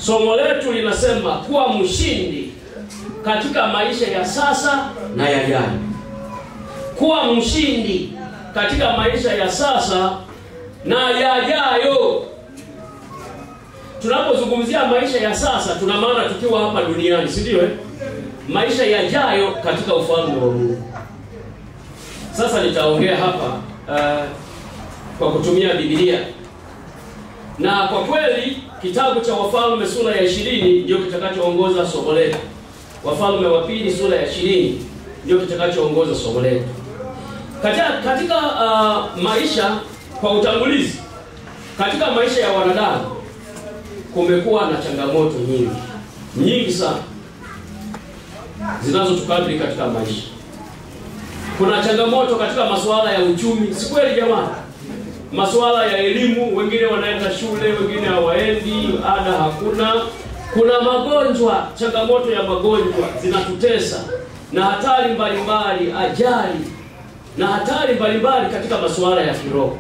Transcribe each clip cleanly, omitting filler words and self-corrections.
Somo letu linasema kuwa mshindi katika maisha ya sasa na yajayo. Kuwa mshindi katika maisha ya sasa na yajayo. Tunapozungumzia maisha ya sasa tuna maana tukiwa hapa duniani, si ndio? Maisha yajayo katika ufalme wa Mungu. Sasa nitaongea hapa kwa kutumia Biblia. Na kwa kweli kitabu cha Wafalme sura ya 20 ndio kitakachoongoza somo letu. Wafalme wa pili sura ya 20 ndio kitakachoongoza somo letu. Katika maisha, kwa utangulizi, katika maisha ya wanadamu kumekuwa na changamoto nyingi sana zinazotukabili katika maisha. Kuna changamoto katika masuala ya uchumi, si kweli jamani? Masuala ya elimu, wengine wanaenda shule, wengine hawaendi, ada hakuna. Kuna magonjwa, changamoto ya magonjwa zinatutesa, na hatari mbalimbali, ajali na hatari mbalimbali katika masuala ya kiroho.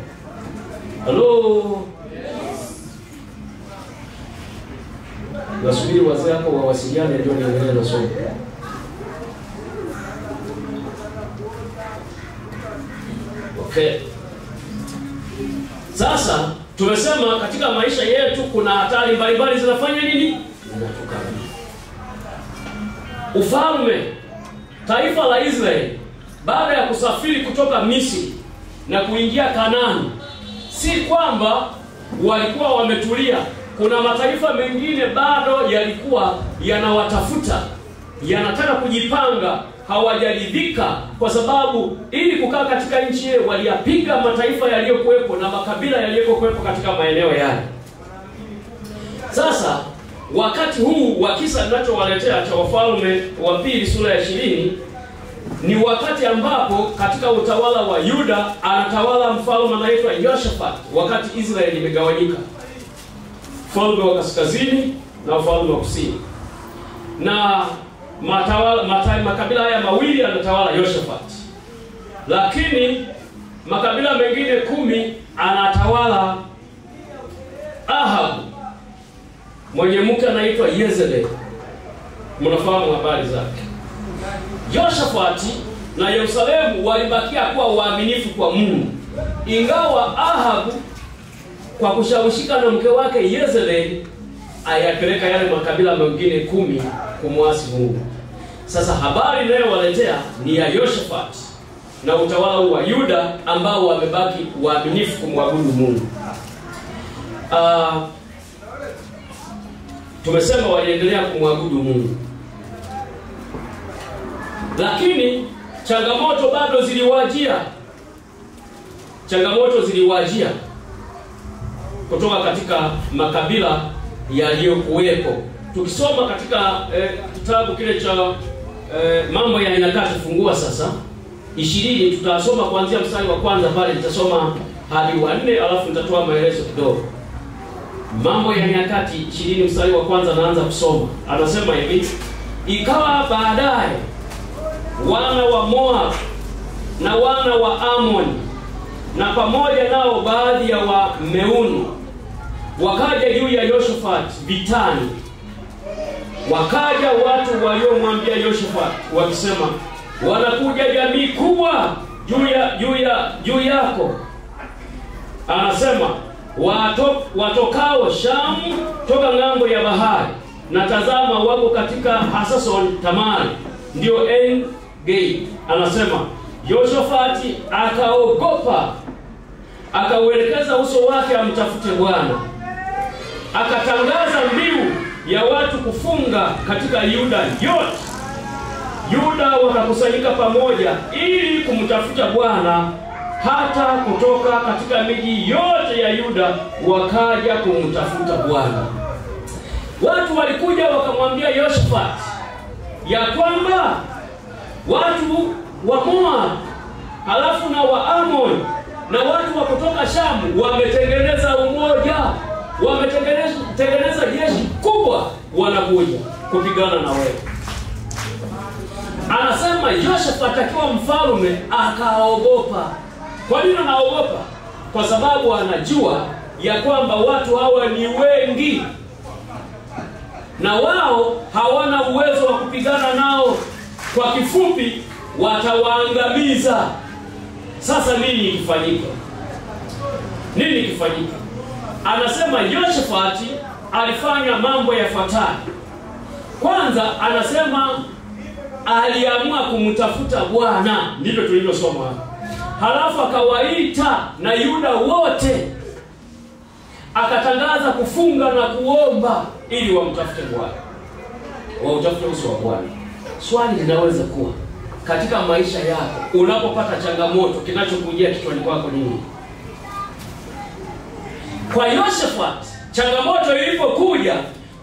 Hello. Nasubiri wazee wako wawasiliane ndio niendelee na somo. Okay. Sasa tumesema katika maisha yetu kuna hatari mbalimbali zinafanya nini? Zinatukabili. Ufalme, taifa la Israeli baada ya kusafiri kutoka Misri na kuingia Kanaani, si kwamba walikuwa wametulia. Kuna mataifa mengine bado yalikuwa yanawatafuta, yanataka kujipanga, hawajaridhika, kwa sababu ili kukaa katika nchi ile waliyapiga mataifa yaliyokuwepo na makabila yaliyokuwepo katika maeneo yale. Sasa wakati huu wa kisa ninachowaletea cha Wafalme wa pili sura ya 20 ni wakati ambapo katika utawala wa Yuda anatawala mfalme anaitwa Yehoshafati, wakati Israeli imegawanyika, ufalme wa kaskazini na ufalme wa kusini. Na makabila haya mawili anatawala Yehoshafati, lakini makabila mengine 10 anatawala Ahabu, mwenye mke anaitwa Yezebeli. Mnafahamu habari zake. Yehoshafati na Yerusalemu walibakia kuwa waaminifu kwa Mungu, ingawa Ahabu kwa kushawishika na mke wake Yezebeli ayapeleka yale makabila mengine 10 kumwasi Mungu. Sasa habari leo waletea ni ya Yehoshafati na utawala wa Yuda ambao wamebaki waaminifu kumwabudu Mungu. Tumesema waliendelea kumwabudu Mungu, lakini changamoto bado ziliwajia. Changamoto ziliwajia kutoka katika makabila yaliyokuwepo. Tukisoma katika kitabu kile cha Mambo ya Nyakati, fungua sasa 20, tutasoma kuanzia mstari wa kwanza pale, nitasoma hadi wa 4 alafu nitatoa maelezo kidogo. Mambo ya Nyakati 20 mstari wa kwanza naanza kusoma. Anasema hivi: ikawa baadaye wana wa Moab na wana wa Amoni na pamoja nao baadhi ya wa Meuni wakaja juu ya Yehoshafati vitani. Wakaja watu waliomwambia Yehoshafati wakisema, wanakuja jamii kubwa juu yako. Anasema watokao Shamu toka ng'ambo ya bahari, na tazama wako katika Hasason Tamari, ndio En Gedi. Anasema Yehoshafati akaogopa, akauelekeza uso wake amtafute Bwana. Akatangaza mbiu ya watu kufunga katika Yuda yote. Yuda wakakusanyika pamoja ili kumtafuta Bwana, hata kutoka katika miji yote ya Yuda wakaja kumtafuta Bwana. Watu walikuja wakamwambia Yehoshafati ya kwamba watu wa Moab halafu na wa Amon na watu wa kutoka Shamu wametengeneza umoja, wametengeneza jeshi kubwa, wanakuja kupigana na wewe. Anasema Yehoshafati akiwa mfalme akaogopa. Kwa nini anaogopa? Kwa sababu anajua ya kwamba watu hawa ni wengi. na wao hawana uwezo wa kupigana nao. Kwa kifupi, watawaangamiza. Sasa nini kifanyika? Nini kifanyika? Anasema Yehoshafati alifanya mambo yafuatayo. Kwanza anasema aliamua kumtafuta Bwana, ndivyo tulivyosoma hapa. Halafu akawaita na Yuda wote, akatangaza kufunga na kuomba ili wamtafute Bwana, wautafute uso wa Bwana. Swali linaweza kuwa, katika maisha yako unapopata changamoto, kinachokujia kichwani kwako nini? Kwa Yehoshafati, changamoto ilipokuja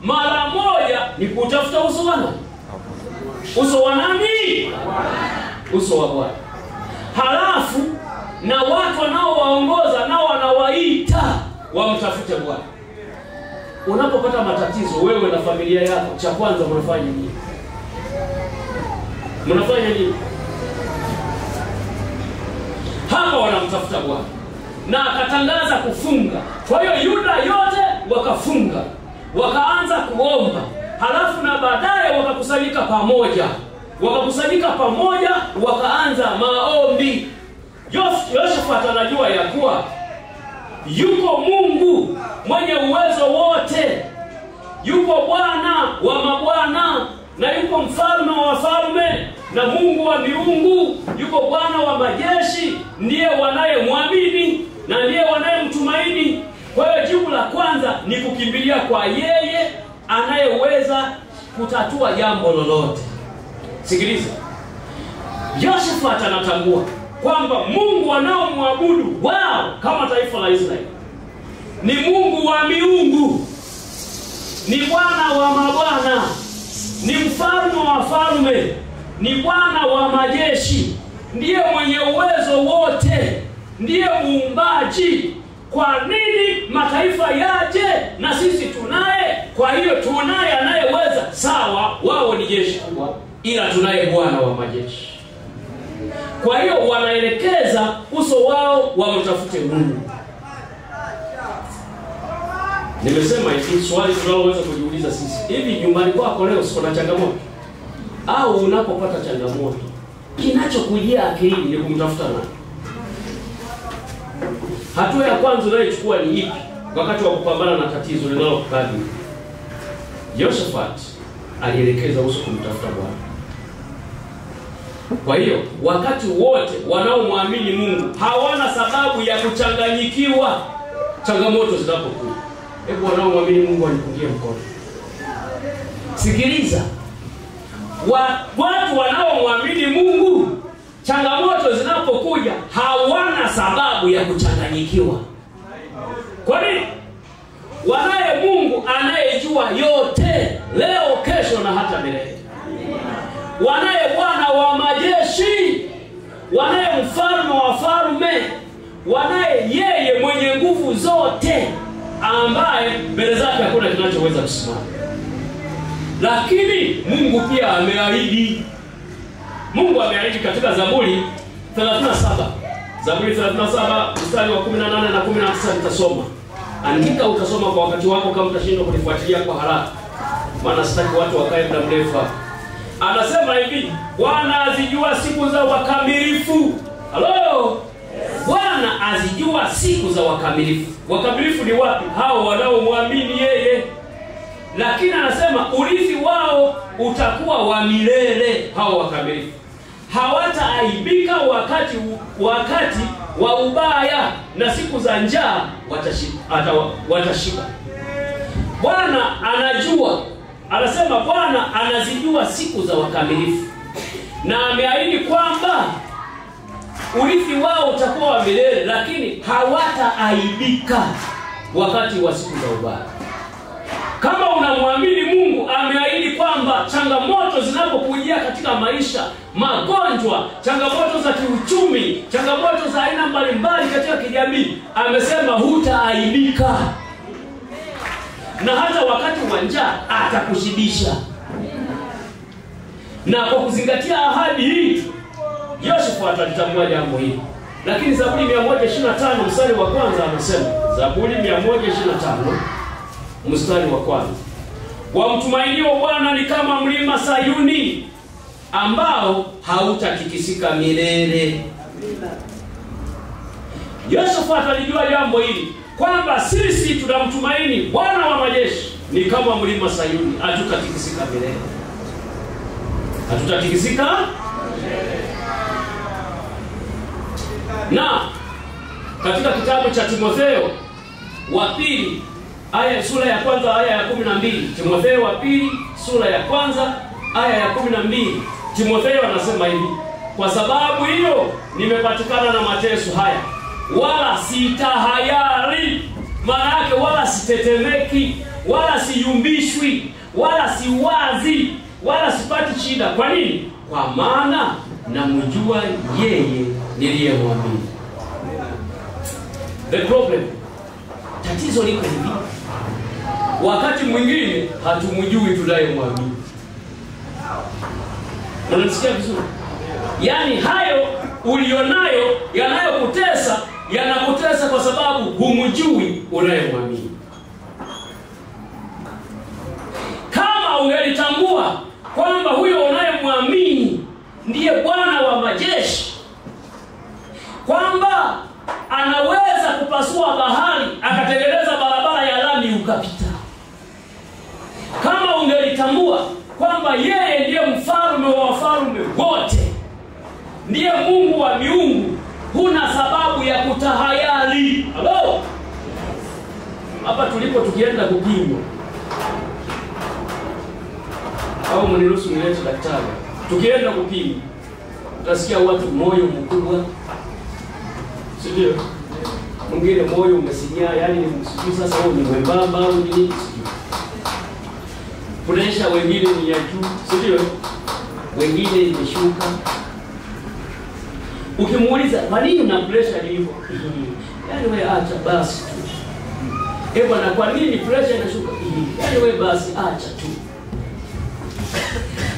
mara moja ni kutafuta uso wa nani? Uso wa nani? Uso wa Bwana. Halafu na watu wanaowaongoza nao wanawaita wamtafute Bwana. Unapopata matatizo wewe na familia yako, cha kwanza mnafanya nini? Mnafanya nini? Hapa wanamtafuta Bwana. Na akatangaza kufunga. Kwa hiyo Yuda yote wakafunga, wakaanza kuomba. Halafu na baadaye wakakusanyika pamoja. Wakaanza maombi. Yehoshafati anajua ya kuwa yuko Mungu mwenye uwezo wote. Yuko Bwana wa mabwana, na yuko mfalme wa wafalme, na Mungu wa miungu. Yuko Bwana wa majeshi, ndiye wanayemwamini na ndiye wanayemtumaini. Kwa hiyo jibu la kwanza ni kukimbilia kwa yeye anayeweza kutatua jambo lolote. Sikiliza. Yehoshafati anatambua kwamba Mungu wanaomwabudu wao kama taifa la Israeli ni Mungu wa miungu, ni Bwana wa mabwana, ni mfalme wa wafalme, ni Bwana wa majeshi, ndiye mwenye uwezo wote, ndiye muumbaji. Kwa nini mataifa yaje na sisi tunaye? Kwa hiyo tunaye anayeweza. Sawa, wao ni jeshi kubwa, ila tunaye Bwana wa majeshi. Kwa hiyo wanaelekeza uso wao wamtafute Mungu. Nimesema hivi, swali tunaloweza kujiuliza sisi, hivi nyumbani kwako leo siko na changamoto? Au unapopata changamoto, kinachokujia akilini ni kumtafuta nani? Hatua ya kwanza unayochukua ni ipi wakati wa kupambana na tatizo linalokukabili? Yehoshafati alielekeza uso kumtafuta Bwana. Kwa hiyo wakati wote wanaomwamini Mungu hawana sababu ya kuchanganyikiwa changamoto zinapokuja. Hebu wanaomwamini Mungu wanipungie mkono. Sikiliza. Watu wanaomwamini Mungu, changamoto zinapokuja hawana sababu ya kuchanganyikiwa. Kwa nini? Wanaye Mungu anayejua yote, leo, kesho na hata milele. Wanaye Bwana wa majeshi, wanaye mfalme wa wafalme, wanaye yeye mwenye nguvu zote, ambaye mbele zake hakuna kinachoweza kusimama. Lakini Mungu pia ameahidi. Mungu ameahidi katika Zaburi 37. Zaburi 37 mstari wa 18 na 19 nitasoma. Andika, utasoma kwa wakati wako kama utashindwa kunifuatilia kwa haraka, maana sitaki watu wakae muda mrefu. Anasema hivi, Bwana azijua siku za wakamilifu. Halo? Bwana azijua siku za wakamilifu. Wakamilifu ni wapi? Hao wanaomwamini yeye. Lakini anasema urithi wao utakuwa wa milele. Hao wakamilifu hawataaibika wakati wa ubaya, na siku za njaa watashiba. Bwana anajua, anasema Bwana anazijua siku za wakamilifu, na ameahidi kwamba urithi wao utakuwa wa milele, lakini hawataaibika wakati wa siku za ubaya. Kama unamwamini Mungu, ameahidi kwamba changamoto zinapokujia katika maisha, magonjwa, changamoto za kiuchumi, changamoto za aina mbalimbali katika kijamii, amesema hutaaibika. Na hata wakati wa njaa atakushibisha. Na kwa kuzingatia ahadi hii, Yehoshafati alitambua jambo hili. Lakini Zaburi 125 mstari wa kwanza anasema, Zaburi 125 mstari wa kwanza, Wamtumainio Bwana ni kama mlima Sayuni ambao hautatikisika milele. Yehoshafati alijua jambo hili, kwamba sisi tunamtumaini Bwana wa majeshi ni kama mlima Sayuni, hatutatikisika milele. Hatutatikisika milele. Na katika kitabu cha Timotheo wa pili sura ya kwanza aya ya 12, Timotheo wa pili sura ya kwanza aya ya 12, Timotheo anasema hivi: kwa sababu hiyo nimepatikana na mateso haya, wala sitahayari. Maana yake wala sitetemeki, wala siyumbishwi, wala siwazi, wala sipati shida. Kwa nini? Kwa maana namjua yeye niliyemwamini. The problem, tatizo liko hivi: wakati mwingine hatumjui tunayemwamini. Unasikia vizuri? Yaani hayo ulionayo yanayokutesa, yanakutesa kwa sababu humjui unayemwamini. Kama ungelitambua kwamba huyo unayemwamini ndiye Bwana wa majeshi, kwamba anaweza kupasua bahari akatengeneza barabara ya lami ukapita, kama ungelitambua kwamba yeye ndiye mfalme wa wafalme wote, ndiye Mungu wa miungu, huna sababu ya kutahayari. Halo? Hapa tulipo tukienda kupimwa, au mniruhusu nilete daktari, tukienda kupimwa utasikia watu moyo mkubwa, sio? Mwingine moyo umesinya, yani ni sasa huo ni mwembamba au nini, sio? Pressure wengine ni ya juu, sio? Wengine imeshuka. Ukimuuliza kwa nini una pressure hivyo? Yaani wewe acha basi tu. Bwana, kwa nini pressure inashuka? Yaani wewe basi acha tu.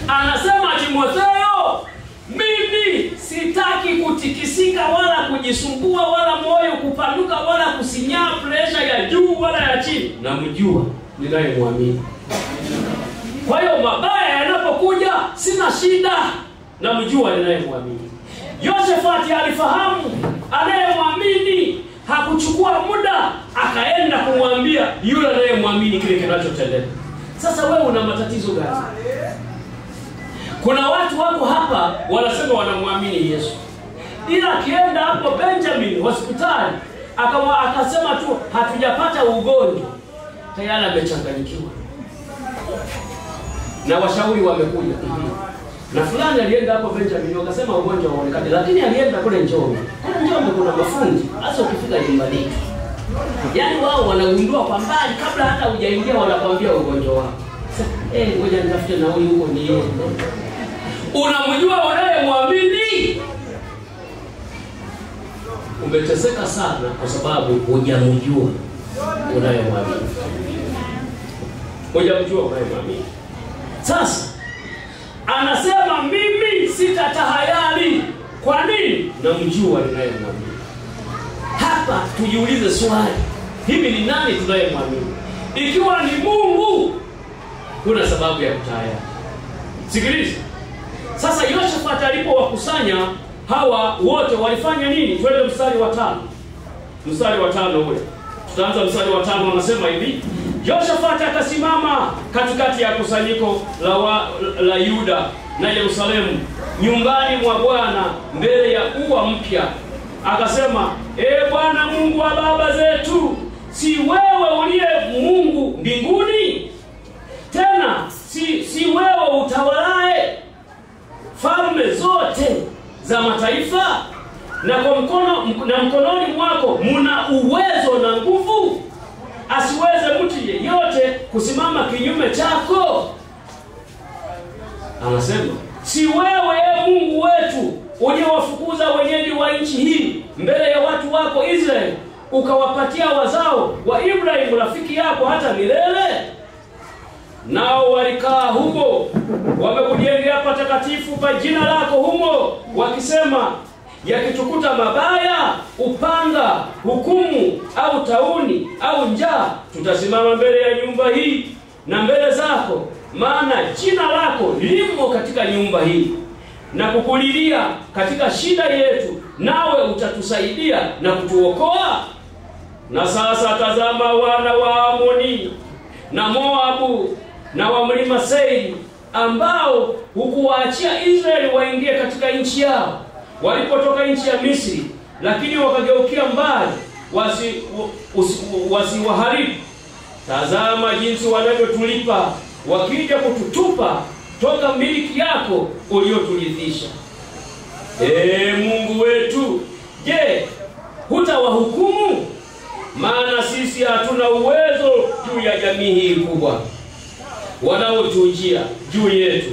Anasema Timotheo, mimi sitaki kutikisika wala kujisumbua wala moyo kupanuka wala kusinyaa pressure ya juu wala ya chini. Namjua ninayemwamini. Kwa hiyo mabaya yanapokuja sina shida, namjua ninayemwamini. Yehoshafati alifahamu anayemwamini, hakuchukua muda akaenda kumwambia yule anayemwamini kile kinachotendeka. Sasa wewe una matatizo gani? Kuna watu wako hapa wanasema wanamwamini Yesu, ila akienda hapo Benjamin hospitali akasema tu hatujapata ugonjwa, tayari amechanganyikiwa. Na washauri wamekuja. Na fulani alienda hapo Benjamin wakasema ugonjwa uonekane, lakini alienda kule Njombe. Kule Njombe kuna mafundi, hasa ukifika nyumbani. Yaani wao wanagundua kwa mbali kabla hata hujaingia wanakwambia ugonjwa wako. Ngoja nitafute na huyu huko niende. Unamjua unayemwamini? Umeteseka sana kwa sababu hujamjua unayemwamini. Hujamjua unayemwamini. Sasa anasema mimi sitatahayari. Kwa nini? Namjua ninayemwamini. Hapa tujiulize swali, hivi ni nani tunayemwamini? Ikiwa ni Mungu, kuna sababu ya kutahayari. Sikiliza. Sasa Yehoshafati alipowakusanya hawa wote walifanya nini? Twende mstari wa 5. Mstari wa 5 ule. Tutaanza mstari wa 5, anasema hivi: Yehoshafati akasimama katikati ya kusanyiko la Yuda na Yerusalemu nyumbani mwa Bwana mbele ya ua mpya, akasema, Bwana Mungu wa baba zetu, si wewe uliye Mungu mbinguni? Tena si wewe utawalae falme zote za mataifa, na kwa mkononi mwako muna uwezo na nguvu, asiweze mtu yeyote kusimama kinyume chako. Anasema, si wewe Mungu wetu uliwafukuza wenyeji wa nchi hii mbele ya watu wako Israeli, ukawapatia wazao wa Ibrahimu rafiki yako hata milele? Nao walikaa humo, wamekujengea patakatifu pa jina lako humo, wakisema, yakitukuta mabaya, upanga, hukumu, au tauni, au njaa, tutasimama mbele ya nyumba hii na mbele zako, maana jina lako limo katika nyumba hii, na kukulilia katika shida yetu, nawe utatusaidia na kutuokoa. Na sasa tazama, wana wa Amoni na Moabu na wa mlima Seiri, ambao hukuwaachia Israeli waingie katika nchi yao walipotoka nchi ya Misri, lakini wakageukia mbali wasiwaharibu. Tazama jinsi wanavyotulipa, wakija kututupa toka miliki yako ulioturithisha. Mungu wetu, je, hutawahukumu? Maana sisi hatuna uwezo juu ya jamii hii kubwa wanaotujia juu yetu,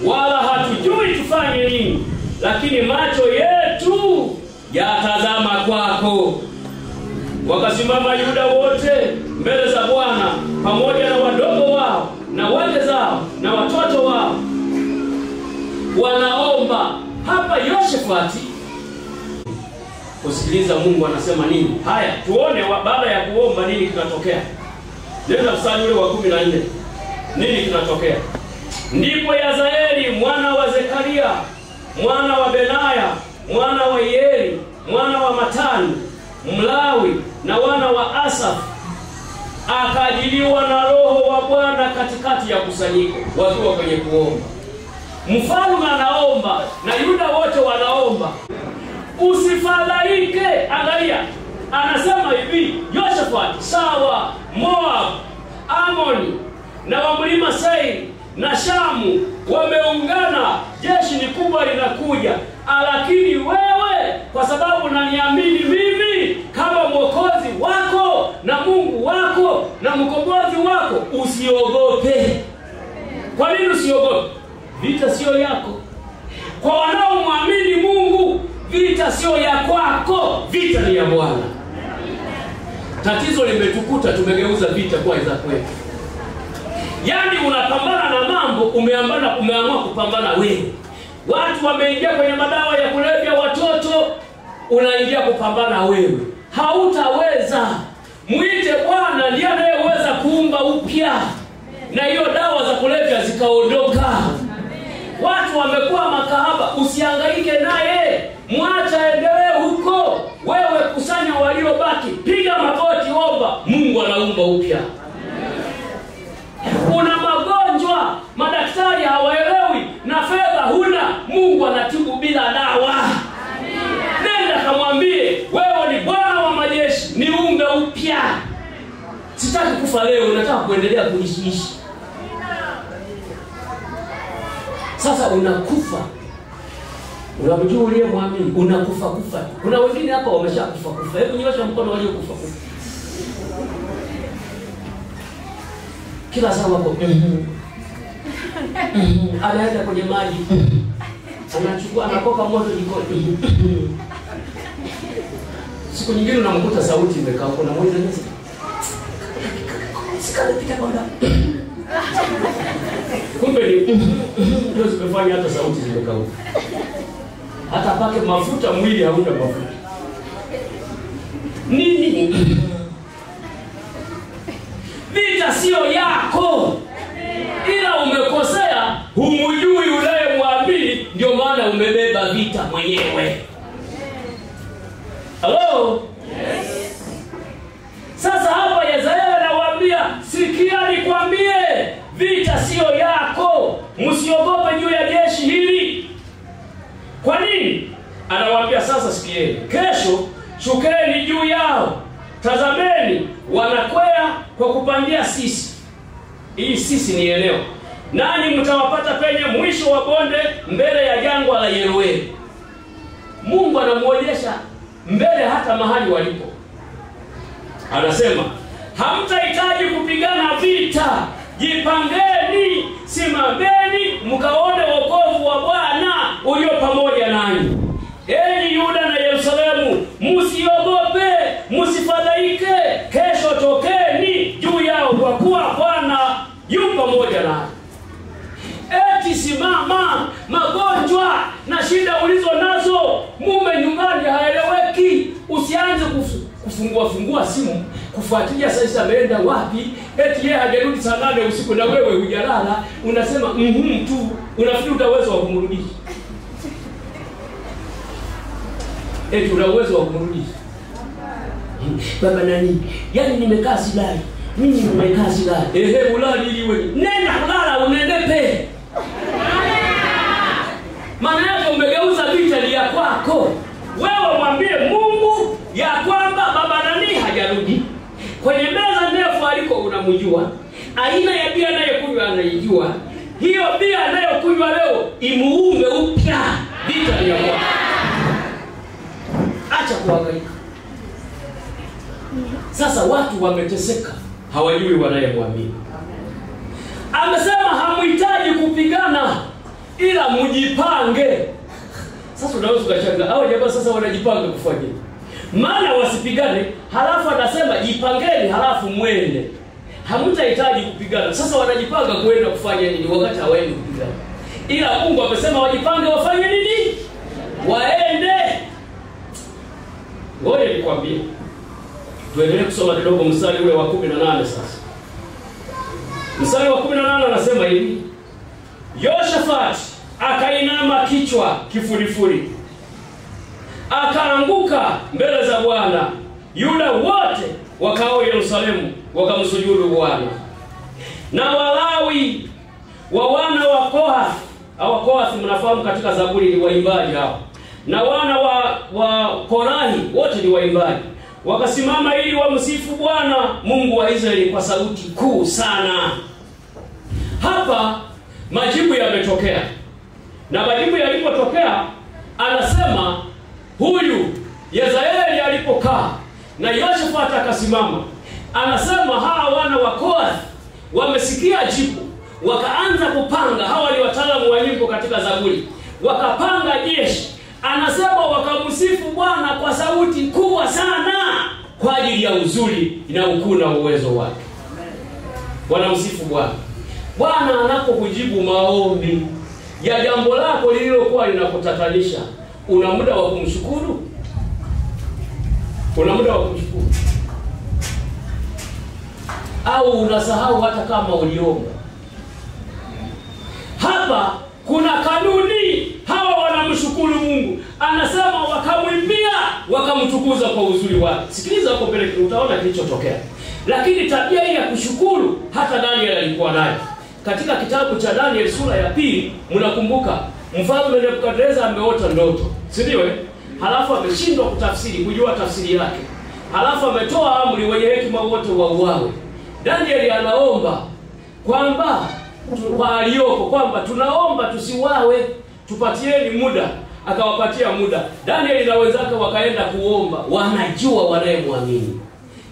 wala hatujui tufanye nini, lakini macho yetu yatazama kwako. Wakasimama Yuda wote mbele za Bwana, pamoja na wadogo wao na wake zao na watoto wao, wanaomba. Hapa Yoshafati kusikiliza Mungu anasema nini. Haya, tuone baada ya kuomba nini kinatokea. Nenda mstari ule wa 14. Nini kinatokea? Ndipo Yazaeli mwana wa Zekaria, mwana wa Benaya, mwana wa Yeri, mwana wa Matani, Mlawi, na wana wa Asaf, akajiliwa na Roho wa Bwana katikati ya kusanyiko, wakiwa kwenye kuomba. Mfalme anaomba na Yuda wote wanaomba. Usifadhaike. Angalia, anasema hivi Yoshafati, sawa, Moab, Amoni na wa mlima Seiri na Shamu wameungana, jeshi ni kubwa linakuja, lakini wewe, kwa sababu unaniamini mimi kama mwokozi wako na Mungu wako na mkombozi wako, usiogope. Kwa nini usiogope? Vita sio yako. Kwa wanaomwamini Mungu, vita sio ya kwako, vita ni ya Bwana. Tatizo limetukuta, tumegeuza vita kwa za kwetu. Yaani unapambana na mambo, umeamua kupambana wewe. Watu wameingia kwenye madawa ya kulevya, watoto, unaingia kupambana wewe. Hautaweza. Muite Bwana, ndiye anayeweza kuumba upya, na hiyo dawa za kulevya zikaondoka. Watu wamekuwa makahaba, usihangaike naye, mwacha endelee huko. Wewe kusanya waliobaki, piga magoti, omba, Mungu anaumba upya. Una magonjwa, madaktari hawaelewi, na fedha huna, Mungu anatibu bila dawa. Nenda kamwambie, wewe ni Bwana wa majeshi, niumbe upya. Sitaki kufa leo, nataka kuendelea kuishi. Sasa unakufa. Unamjua uliye muamini, unakufa. Kuna wengine hapa wameshakufa. Hebu nyosha mkono walio kufa. Kila saa wako anaenda kwenye maji, anachukua, anakoka moto jikoni. Siku nyingine unamkuta sauti imekaa, kuna mmoja nesi sikalipita kwenda, kumbe ndio zimefanya hata sauti zimekaa. Hata pake mafuta, mwili hauna mafuta. Nini? Vita sio yako, ila umekosea, humjui yule mwamini, ndio maana umebeba vita mwenyewe. Hello? Yes. Sasa hapa Yazaeli anawaambia, sikia nikwambie, vita sio yako, msiogope juu ya jeshi hili. Kwa nini? Anawaambia sasa, sikieni, kesho shukeni juu yao. Tazameni, wanakwea kwa kupandia sisi. Hii sisi ni eneo. Nanyi mtawapata penye mwisho wa bonde, mbele ya jangwa la Yerueli. Mungu anamuonyesha mbele hata mahali walipo. Anasema, hamtahitaji kupigana vita. Jipangeni, simameni, mkaone wokovu wa Bwana ulio pamoja nanyi. Enyi Yuda na Yerusalemu, msiogope, msifadhaike. Kesho tokeni juu yao, kwa kuwa Bwana yu pamoja nanyi. Eti simama, magonjwa na shida ulizo nazo, mume nyumbani haeleweki, usianze kufungua simu kufuatilia sasa ameenda wapi, eti yeye hajarudi saa 8 usiku na wewe hujalala, unasema tu, unafikiri una uwezo wa kumrudisha? Eti una uwezo wa kumrudisha? Baba nani? Yaani nimekaa silali. Mimi nimekaa silali. Ulali ili wewe. Nenda kulala unenepe. Maana yake umegeuza vita ya kwako. Wewe mwambie Mungu ya kwamba baba nani hajarudi. Kwenye meza ndefu aliko unamjua. Aina ya bia anayekunywa anaijua. Hiyo bia anayokunywa leo imuunge upya vita ya kwako. Acha kuhangaika. Sasa watu wameteseka, hawajui wanayemwamini. Amesema hamhitaji kupigana ila mjipange. Sasa unaweza ukachanga, hao jamaa sasa wanajipanga kufanya nini? Maana wasipigane, halafu anasema jipangeni halafu mwende. Hamtahitaji kupigana. Sasa wanajipanga kwenda kufanya nini wakati hawaendi kupigana? Ila Mungu amesema wajipange wafanye nini? Waende. Ngoja nikwambie. Tuendelee kusoma kidogo mstari ule wa 18 sasa. Mstari wa 18 anasema hivi. Yoshafati akainama kichwa kifurifuri. Akaanguka mbele za Bwana. Yuda wote wakao Yerusalemu wakamsujudu Bwana. Na Walawi wa wana wa Kohathi, Kohathi mnafahamu katika Zaburi ni waimbaji hao. Na wana wa Korahi wote ni waimbaji. Wakasimama ili wamsifu Bwana Mungu wa Israeli kwa sauti kuu sana. Hapa majibu yametokea. Na majibu yalipotokea anasema huyu Yezaeli alipokaa na Yoshafati akasimama, anasema hawa wana wa Kohathi wamesikia jibu, wakaanza kupanga. Hawa ni wataalamu wa nyimbo katika Zaburi. Wakapanga jeshi. Anasema wakamsifu Bwana kwa sauti kubwa sana kwa ajili ya uzuri na ukuu na uwezo wake. Wanamsifu Bwana. Bwana anapokujibu maombi ya jambo lako lililokuwa linakutatanisha, una muda wa kumshukuru? Una muda wa kumshukuru? Au unasahau hata kama uliomba? Hapa kuna kanuni. Hawa wanamshukuru Mungu. Anasema wakamwimbia, wakamtukuza kwa uzuri wake. Sikiliza hapo mbele utaona kilichotokea. Lakini tabia hii ya kushukuru hata Daniel alikuwa nayo. Katika kitabu cha Daniel sura ya 2 mnakumbuka mfalme Nebukadneza ameota ndoto, si ndio? Halafu ameshindwa kutafsiri, kujua tafsiri yake. Halafu ametoa amri wenye hekima wote wauawe. Daniel anaomba kwamba kwa aliyoko kwamba tunaomba tusiwawe, tupatieni muda. Akawapatia muda. Daniel na wenzake wakaenda kuomba, wanajua wanayemwamini.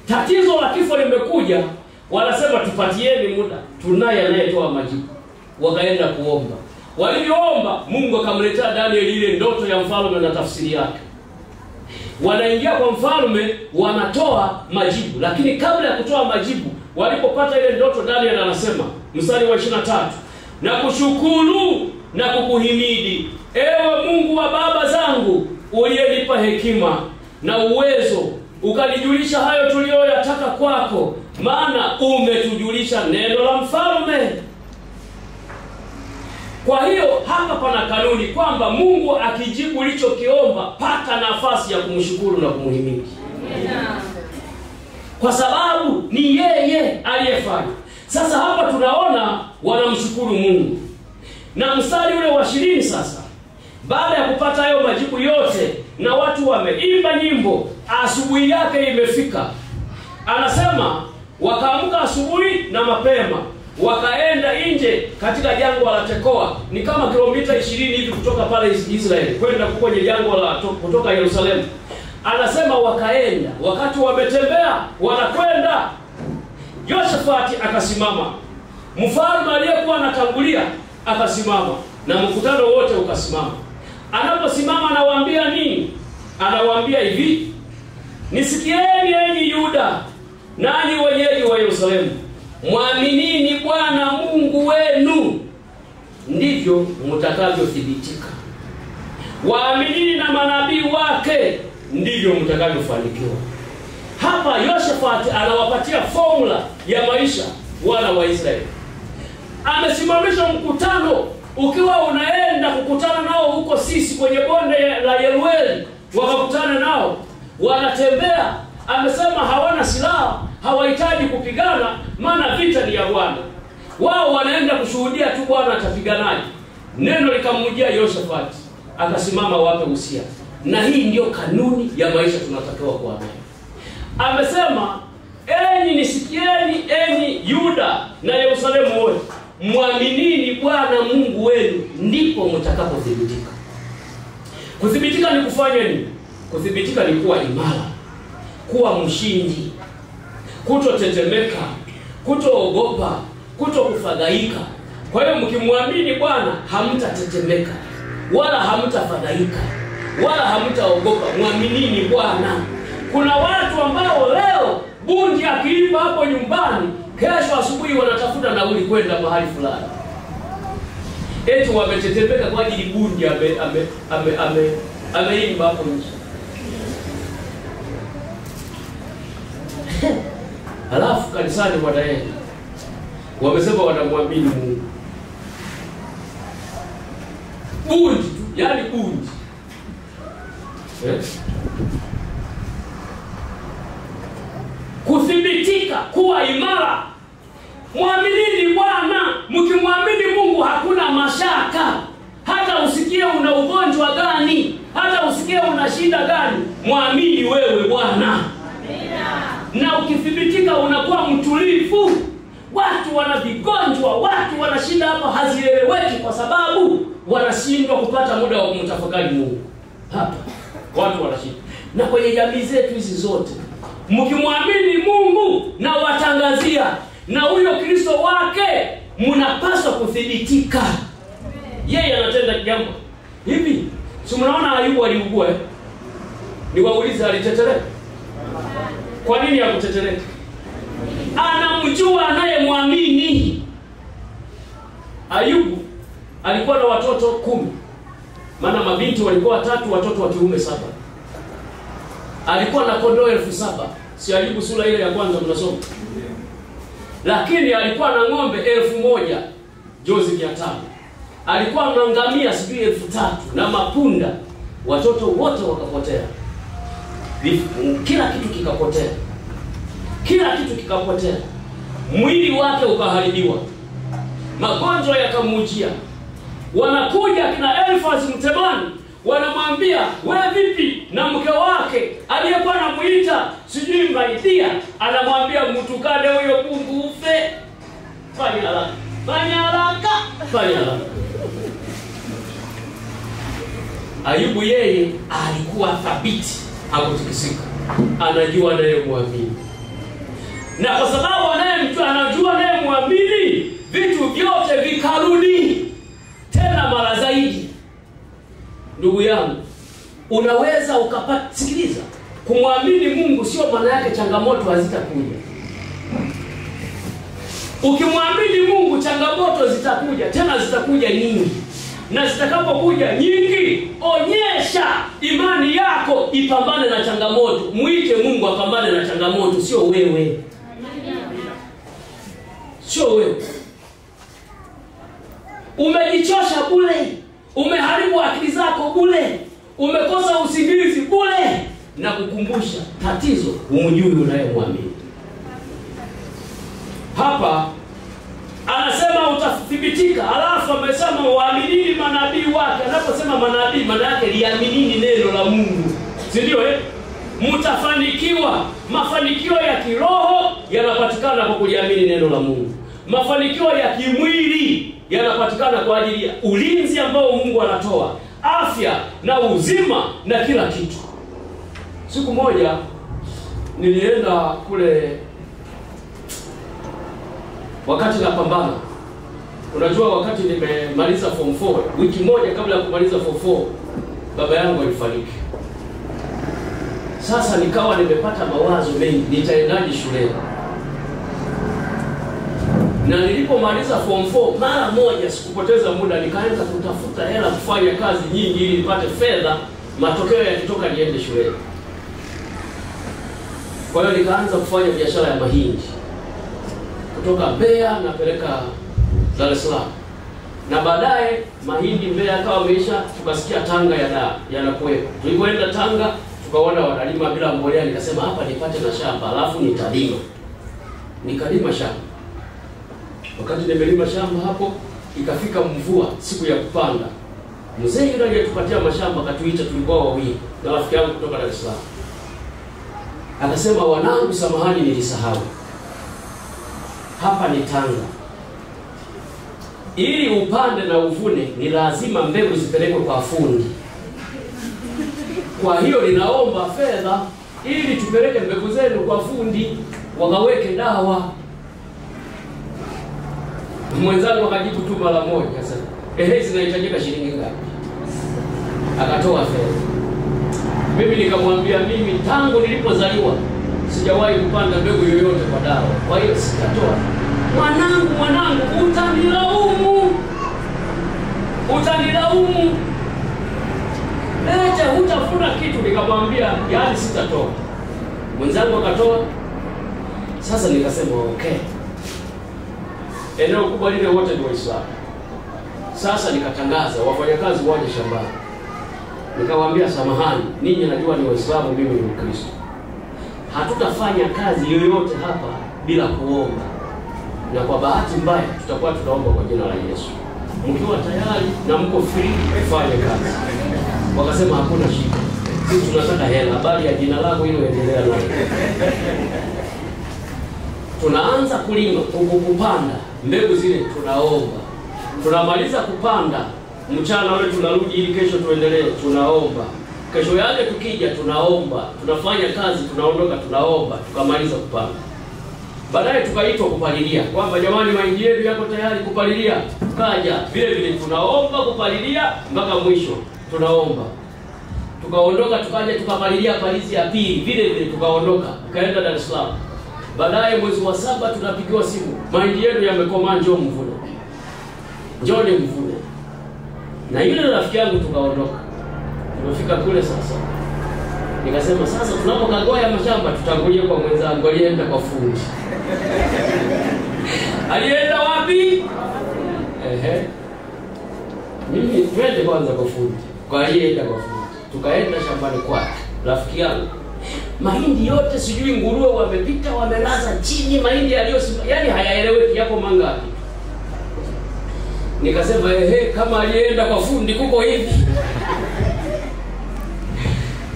Tatizo la kifo limekuja, wanasema tupatieni muda, tunaye anayetoa majibu. Wakaenda kuomba. Walivyoomba, Mungu akamletea Daniel ile ndoto ya mfalme na tafsiri yake. Wanaingia kwa mfalme, wanatoa majibu. Lakini kabla ya kutoa majibu, walipopata ile ndoto, Daniel anasema mstari wa 23, na kushukuru na kukuhimidi ewe Mungu wa baba zangu, uliyenipa hekima na uwezo, ukanijulisha hayo tuliyoyataka kwako, maana umetujulisha neno la mfalme. Kwa hiyo hapa pana kanuni kwamba Mungu akijibu ulichokiomba, pata nafasi ya kumshukuru na kumhimidi. Kwa sababu ni yeye aliyefanya. Sasa hapa tunaona wanamshukuru Mungu. Na mstari ule wa 20 sasa, baada ya kupata hayo majibu yote na watu wameimba nyimbo, asubuhi yake imefika. Anasema wakaamka asubuhi na mapema, wakaenda nje katika jangwa la Tekoa. Ni kama kilomita 20 hivi kutoka pale Israeli kwenda kwenye jangwa la kutoka Yerusalemu. Anasema wakaenda, wakati wametembea wanakwenda, Yoshafati akasimama. Mfalme aliyekuwa anatangulia akasimama na mkutano wote ukasimama. Anaposimama anawaambia nini? Anawaambia hivi, nisikieni enyi Yuda, nanyi wenyeji wa Yerusalemu, mwaminini Bwana Mungu wenu, ndivyo mtakavyothibitika. Waaminini na manabii wake, ndivyo mtakavyofanikiwa. Hapa Yehoshafati anawapatia formula ya maisha wana wa Israeli. Amesimamisha mkutano, ukiwa unaenda kukutana nao huko sisi kwenye bonde la Yerueli, wakakutana nao, wanatembea. Amesema hawana silaha, hawahitaji kupigana, maana vita ni ya Bwana. Wao wanaenda kushuhudia tu Bwana atapiganaje. Neno likamjia Yehoshafati, akasimama wape usia. Na hii ndio kanuni ya maisha tunatakiwa kuwa nayo. Amesema, enyi nisikieni, enyi Yuda na Yerusalemu wote, mwaminini Bwana Mungu wenu, ndipo mtakapothibitika. Kuthibitika ni kufanya nini? Kuthibitika ni kuwa imara, kuwa mshindi, kutotetemeka, kutoogopa, kutokufadhaika. Kwa hiyo mkimwamini Bwana hamtatetemeka, wala hamtafadhaika, wala hamtaogopa. Mwaminini Bwana. Kuna watu ambao leo bundi akiiba hapo nyumbani, kesho asubuhi wanatafuta nauli kwenda mahali fulani. Eti wametetemeka kwa ajili bundi ameimba hapo nje. Halafu kanisani wanaenda, wamesema wanamwamini Mungu. Bundi tu, yani bundi. Kuthibitika, kuwa imara. Mwaminini Bwana. Mkimwamini Mungu hakuna mashaka. Hata usikie una ugonjwa gani, hata usikie una shida gani, mwamini wewe Bwana. Amina. Na ukithibitika unakuwa mtulivu. Watu wana vigonjwa, watu wana shida hapa hazieleweki kwa sababu wanashindwa kupata muda wa kumtafakari Mungu. Hapa watu wana shida. Na kwenye jamii zetu hizi zote, mkimwamini Mungu na watangazia na huyo Kristo wake, mnapaswa kuthibitika. Yeye anatenda jambo hivi. Si mnaona Ayubu aliugua? Niwaulize, alitetereka? Kwa nini hakutetereka? Anamjua anayemwamini. Ayubu alikuwa na watoto 10. Maana mabinti walikuwa 3, watoto wa kiume 7. Alikuwa na kondoo 7,000. Si Ayubu sura ile ya kwanza mnasoma? Lakini alikuwa na ng'ombe 1,000, jozi 500. Alikuwa na ngamia 3,000 na mapunda. Watoto wote wakapotea. Kila kitu kikapotea. Kila kitu kikapotea. Mwili wake ukaharibiwa. Magonjwa yakamujia. Wanakuja kina Elfaz Mtemani, wanamwambia, "Wewe vipi?" Na mke wake aliyekuwa anamuita sijui Maidia, anamwambia, "Mtukane huyo Mungu ufe. Fanya haraka. Fanya haraka. Fanya haraka." Ayubu yeye alikuwa thabiti, hakutikisika. Anajua anayemwamini. Na kwa sababu anajua anayemwamini, vitu vyote vikarudi tena mara zaidi. Ndugu yangu, unaweza ukapata, sikiliza, kumwamini Mungu sio maana yake changamoto hazitakuja. Ukimwamini Mungu changamoto zitakuja, tena zitakuja nyingi. Na zitakapokuja nyingi, onyesha imani yako ipambane na changamoto. Muite Mungu apambane na changamoto, sio wewe. Sio wewe. Umejichosha bure, umeharibu akili zako bure, umekosa usingizi bure. Na kukumbusha tatizo umjui unayemwamini. Hapa anasema utathibitika. Alafu amesema waaminini manabii wake. Anaposema manabii, maana yake liaminini neno la Mungu. Si ndio mtafanikiwa. Mafanikio ya kiroho yanapatikana kwa kuliamini neno la Mungu. Mafanikio ya kimwili yanapatikana kwa ajili ya ulinzi ambao Mungu anatoa, afya na uzima na kila kitu. Siku moja nilienda kule wakati napambana. Unajua wakati nimemaliza form 4, wiki moja kabla ya kumaliza form 4, baba yangu alifariki. Sasa nikawa nimepata mawazo mengi, nitaendaje shule? Na nilipomaliza form 4 mara moja sikupoteza muda, nikaanza kutafuta hela kufanya kazi nyingi ili nipate fedha, matokeo yakitoka niende shule. Kwa hiyo nikaanza kufanya biashara ya mahindi. Kutoka Mbeya napeleka Dar es Salaam. Na baadaye mahindi Mbeya akawa ameisha, tukasikia Tanga yanakuwepo. Tulipoenda Tanga tukaona wanalima bila mbolea, nikasema hapa nipate na shamba alafu nitalima. Nikalima shamba. Wakati nimelima shamba hapo, ikafika mvua siku ya kupanda. Mzee yule aliyetupatia mashamba akatuita, tulikuwa wawili na rafiki yangu kutoka Dar es Salaam. Akasema, wanangu, samahani nilisahau. Hapa ni Tanga. Ili upande na uvune ni lazima mbegu zipelekwe kwa fundi. Kwa hiyo ninaomba fedha ili tupeleke mbegu zenu kwa fundi wakaweke dawa. Mwenzangu akajibu tu mara moja, sasa zinahitajika shilingi ngapi? Akatoa fedha. Mimi nikamwambia, mimi tangu nilipozaliwa sijawahi kupanda mbegu yoyote kwa dawa, kwa hiyo sitatoa. Mwanangu, utanilaumu. Leta hutafuna kitu. Nikamwambia, yaani sitatoa. Mwenzangu akatoa. Sasa nikasema okay. Eneo kubwa lile wote ni Waislamu. Sasa nikatangaza wafanyakazi waje shambani. Nikawaambia, samahani, ninyi najua ni Waislamu, mimi ni Mkristo. Hatutafanya kazi yoyote hapa bila kuomba. Na kwa bahati mbaya tutakuwa tunaomba kwa jina la Yesu. Mkiwa tayari na mko free kufanya kazi. Wakasema hakuna shida. Sisi tunataka hela, habari ya jina lako hilo endelea nayo. Tunaanza kulima, kupanda mbegu zile, tunaomba. Tunamaliza kupanda, mchana ule tunarudi ili kesho tuendelee, tunaomba. Kesho yake tukija tunaomba. Tunafanya kazi, tunaondoka, tunaomba, tukamaliza kupanda. Baadaye tukaitwa kupalilia, kwamba jamani, mahindi yetu yako tayari kupalilia. Tukaja vile vile tunaomba kupalilia mpaka mwisho, tunaomba. Tukaondoka, tukaja tukapalilia palizi ya pili, vile vile tukaondoka, tukaenda Dar es Salaam. Baadaye mwezi wa 7 tunapigiwa simu, mahindi yetu yamekomaa, njoo mvune. Njoo ni mvune. Na yule rafiki yangu tukaondoka. Tumefika kule sasa. Nikasema sasa tunapokagua ya mashamba tutangulie kwa mwenzangu alienda kwa fundi. Alienda wapi? Mimi twende kwanza kwa fundi. Kwa alienda kwa fundi. Tukaenda shambani kwake. Rafiki yangu, mahindi yote sijui nguruwe wamepita wamelaza chini, mahindi yaliyosimama, yani hayaeleweki yako mangapi. Nikasema kama alienda kwa fundi kuko hivi.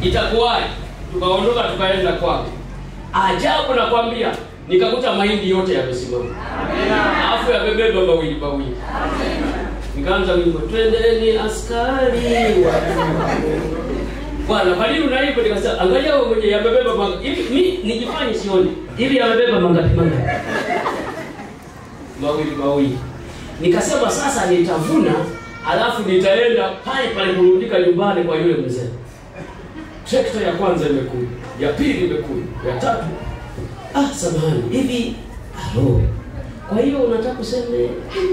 Itakuwaje? Tukaondoka tukaenda kwake. Ajabu nakwambia, nikakuta mahindi yote yamesimama. Amina. Alafu yamebeba mawili. Amina. Nikaanza wimbo, twendeni askari wa Bwana. Kwa nini unaipo? Nikasema angalia wewe mwenyewe yamebeba mangapi. Hivi nijifanye sioni. Hivi yamebeba mangapi? Mawili. Nikasema sasa nitavuna, alafu nitaenda pale kurudika nyumbani kwa yule mzee. Trekta ya kwanza imekuja, ya pili imekuja, ya tatu. Samahani, hivi kwa hiyo unataka kusema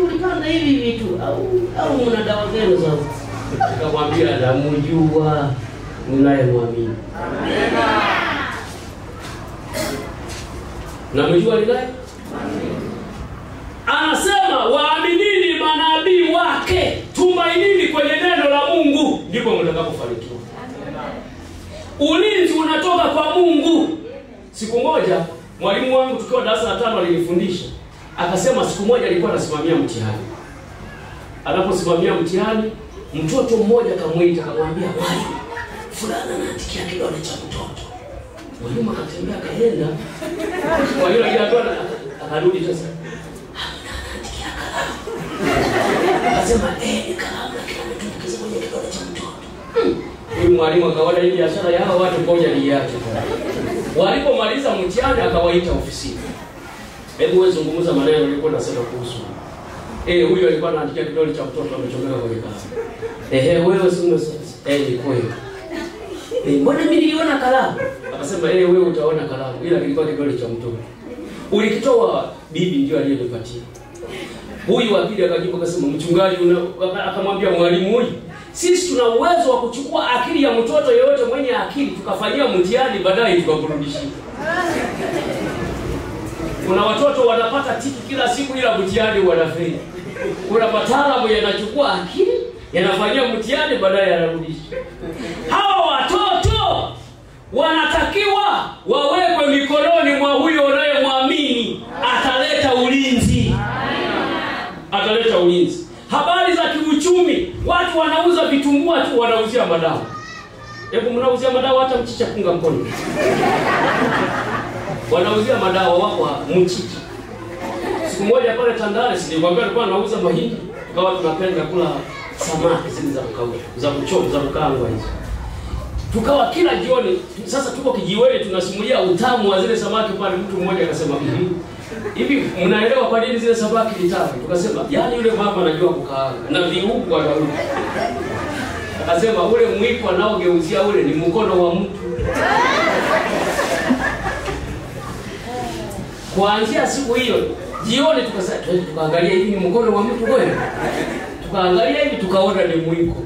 ulipanda hivi vitu au una dawa gani za? Nikamwambia, namjua unayemwamini. Namjua ninaye? Anasema waaminini manabii wake, tumainini kwenye neno la Mungu, ndipo mtakapofanikiwa. Ulinzi unatoka kwa Mungu. Siku moja mwalimu wangu tukiwa darasa la 5 alinifundisha. Akasema siku moja alikuwa anasimamia mtihani. Anaposimamia mtihani, mtoto mmoja akamwita akamwambia, "Mwalimu, fulana anaandikia kidole cha mtoto." Mwalimu akatembea kaenda. Kwa hiyo akarudi sasa. Anaandikia kalamu. Akasema, kalamu lakini ametumbukiza kwenye kidole cha mtoto." Huyu mwalimu akaona hii biashara yao watu ngoja niache. Walipomaliza mtihani akawaita ofisini. Hebu wewe zungumza maneno nilikuwa nasema kuhusu. Huyu alikuwa anaandikia kidole cha mtoto amechomeka kwenye kalamu. Wewe sasa ni kweli. Mbona mimi niliona kalamu? Akasema wewe utaona kalamu ila kilikuwa kidole cha mtoto. Ulikitoa bibi ndio aliyenipatia. Huyu wa pili akajibu akasema, mchungaji akamwambia mwalimu huyu, Sisi tuna uwezo wa kuchukua akili ya mtoto yeyote mwenye akili tukafanyia mtihani baadaye tukakurudishia. Kuna watoto wanapata tiki kila siku ila mtihani wanafeli. Kuna wataalamu yanachukua akili, yanafanyia mtihani baadaye yanarudisha. Hawa watoto wanatakiwa wawekwe mikononi mwa huyo unayemwamini, ataleta ulinzi. Ataleta ulinzi. Habari za kiuchumi, watu wanauza vitumbua tu, wanauzia madawa. Hebu mnauzia madawa hata mchicha punga mkono. Wanauzia madawa wako mchicha. Siku moja pale Tandale nilikwambia alikuwa anauza mahindi, tukawa tunapenda kula samaki zile za kukausha, za kuchoma, za kukaangwa hizo. Tukawa kila jioni, sasa tuko kijiweni tunasimulia utamu wa zile samaki pale, mtu mmoja akasema hivi mnaelewa kwa nini zile samaki ni tamu? Tukasema yani yule mama anajua kukaanga na viungo anauza. Akasema ule mwiko anaogeuzia ule ni mkono wa mtu. Kuanzia siku hiyo jioni tukasema tukaangalia hivi ni mkono wa mtu kweli. Tukaangalia hivi tukaona ni mwiko.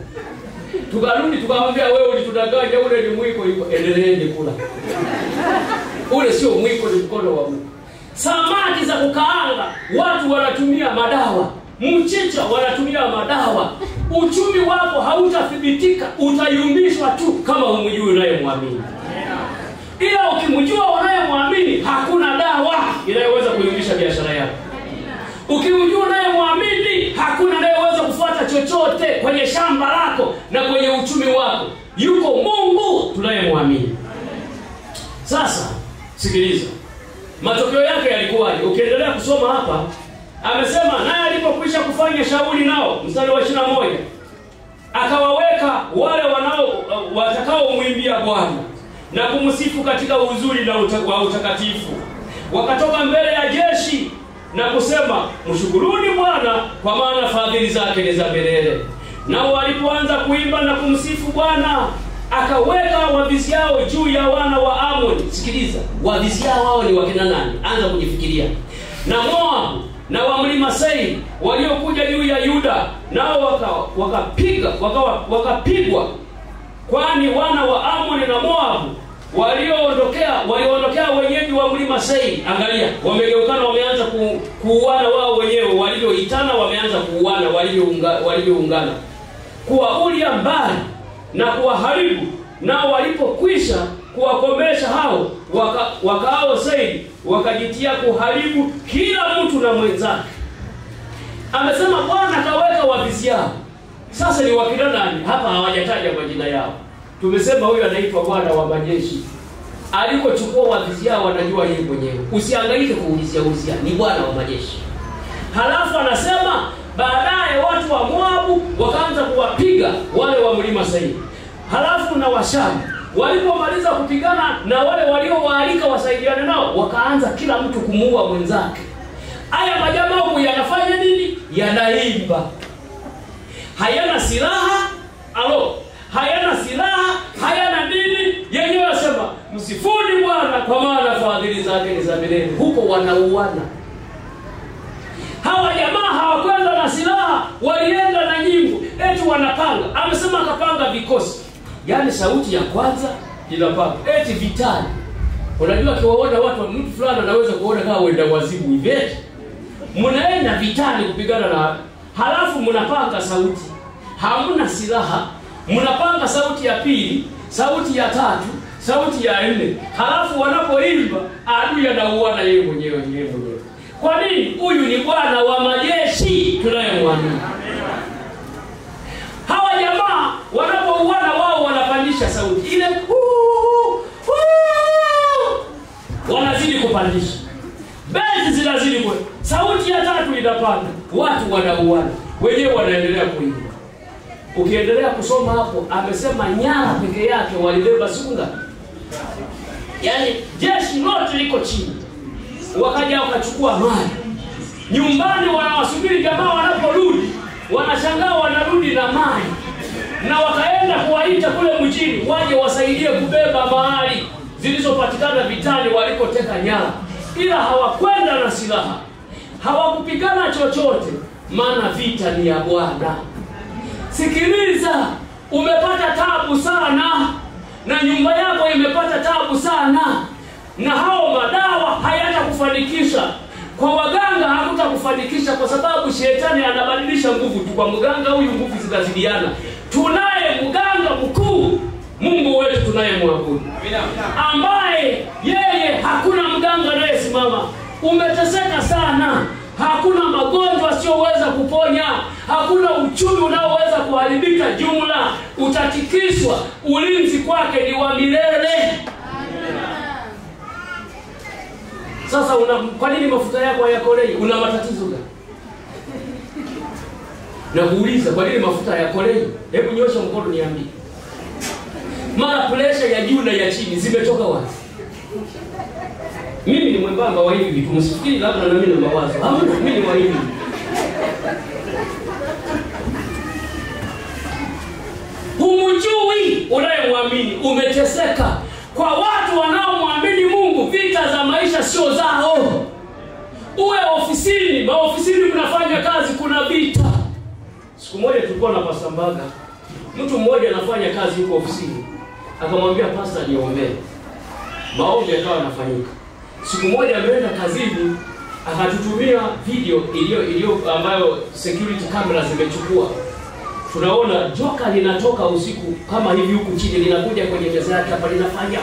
Tukarudi tukamwambia wewe ulitudanganya, ule ni mwiko, endeleeni kula. Ule sio mwiko, ni mkono wa mtu. Samaki za kukaanga watu wanatumia madawa, mchicha wanatumia madawa. Uchumi wako hautathibitika, utayumbishwa tu kama humjui unayemwamini. Ila ukimjua unayemwamini, hakuna dawa inayoweza kuyumbisha biashara yako. Ukimjua unayemwamini, hakuna anayeweza kufuata chochote kwenye shamba lako na kwenye uchumi wako. Yuko Mungu tunayemwamini. Sasa sikiliza, matokeo yake yalikuwaje? Ukiendelea kusoma hapa, amesema naye alipokwisha kufanya shauri nao, mstari wa 21, akawaweka wale watakao muimbia Bwana na kumsifu katika uzuri na utakatifu. Wakatoka mbele ya jeshi na kusema, mshukuruni Bwana kwa maana fadhili zake ni za milele. Nao walipoanza kuimba na kumsifu Bwana, akaweka waviziao juu ya wana wa Amoni. Sikiliza, waviziao hao ni wakina nani? Anza kujifikiria. Na Moabu na wa mlima Seiri waliokuja juu ya Yuda, nao wakapigwa, kwani wana wa Amoni na Moabu walioondokea wenyeji wa mlima Seiri. Angalia, wamegeukana, wameanza kuuana wao wenyewe, walivyoitana wameanza kuuana, walivyoungana kuwaulia mbali na kuwaharibu. Nao walipokwisha kuwakomesha hao wakaao Seiri, wakajitia kuharibu kila mtu na mwenzake. Amesema Bwana kaweka waviziao. Sasa ni wakina nani? Hapa hawajataja majina yao. Tumesema huyu anaitwa Bwana wa majeshi. Alikochukua waviziao wanajua yeye mwenyewe. Usihangaike kuulizia, ni Bwana wa majeshi. Halafu anasema baadaye watu wa Moabu wakaanza kuwapiga wale wa mlima Seiri. Halafu na Washamu walipomaliza kupigana na wale waliowaalika wasaidiane nao, wakaanza kila mtu kumuua mwenzake. Haya majamaa huko yanafanya nini? Yanaimba. Hayana silaha, hayana silaha, hayana nini. Yenyewe wasema msifuni Bwana kwa maana fadhili zake ni za milele. Huko wanauana. Hawa jamaa hawakwenda na silaha, walienda na nyimbo. Eti wanapanga. Amesema akapanga vikosi. Yaani sauti ya kwanza inapanga. Eti vitani. Unajua kiwaona watu, mtu fulani anaweza kuona kama wenda wazimu hivi. Mnaenda vitani kupigana na, halafu mnapanga sauti. Hamuna silaha, mnapanga sauti ya pili, sauti ya tatu, sauti ya nne. Halafu wanapoimba adui anauana yeye mwenyewe. Kwa nini? Huyu ni Bwana wa majeshi tunayemwamini. Hawa jamaa wanapouana wao wanapandisha sauti ile, wanazidi kupandisha. Bezi zinazidi kwa sauti ya tatu inapanda, watu wanauana, wenyewe wanaendelea kuimba. Ukiendelea kusoma hapo, amesema nyara peke yake walibeba sunga. Yaani jeshi lote liko chini. Wakaja wakachukua mali. Nyumbani wanawasubiri jamaa wanaporudi. Wanashangaa wanarudi na mali. Na wakaenda kuwaita kule mjini waje wasaidie kubeba mali zilizopatikana vitani walikoteka nyara. Ila hawakwenda na silaha. Hawakupigana chochote, maana vita ni ya Bwana. Sikiliza, umepata taabu sana na nyumba yako imepata taabu sana, na hao madawa hayatakufanikisha. Kwa waganga hakutakufanikisha, kwa sababu shetani anabadilisha nguvu tu. Kwa mganga huyu nguvu zitazidiana. Tunaye mganga mkuu, Mungu wetu tunayemwabudu, ambaye yeye hakuna mganga anayesimama. Umeteseka sana, hakuna magonjwa asiyoweza kuponya, hakuna uchumi unaoweza kuharibika jumla, utatikiswa. Ulinzi kwake ni wa milele. Sasa kwa nini mafuta yako hayakolei? Una matatizo gani? Na kuuliza kwa nini mafuta hayakolei? Hebu nyosha mkono niambie. Mara pressure ya juu na ya chini zimetoka wapi? Mimi ni mwembamba wa hivi vitu, msifikiri labda na mimi na mawazo. Hamna, mimi ni wa hivi. Humjui unayemwamini, umeteseka. Kwa watu wanaomwamini Mungu, vita za maisha sio zao. Uwe ofisini, maofisini mnafanya kazi, kuna vita. Siku moja tulikuwa na Pastor Mbaga. Mtu mmoja anafanya kazi huko ofisini. Akamwambia pastor niombee. Maombi yakawa yanafanyika. Siku moja ameenda kazini, akatutumia video iliyo ambayo security camera zimechukua. Tunaona joka linatoka usiku kama hivi huku chini, linakuja kwenye meza yake hapa, linafanya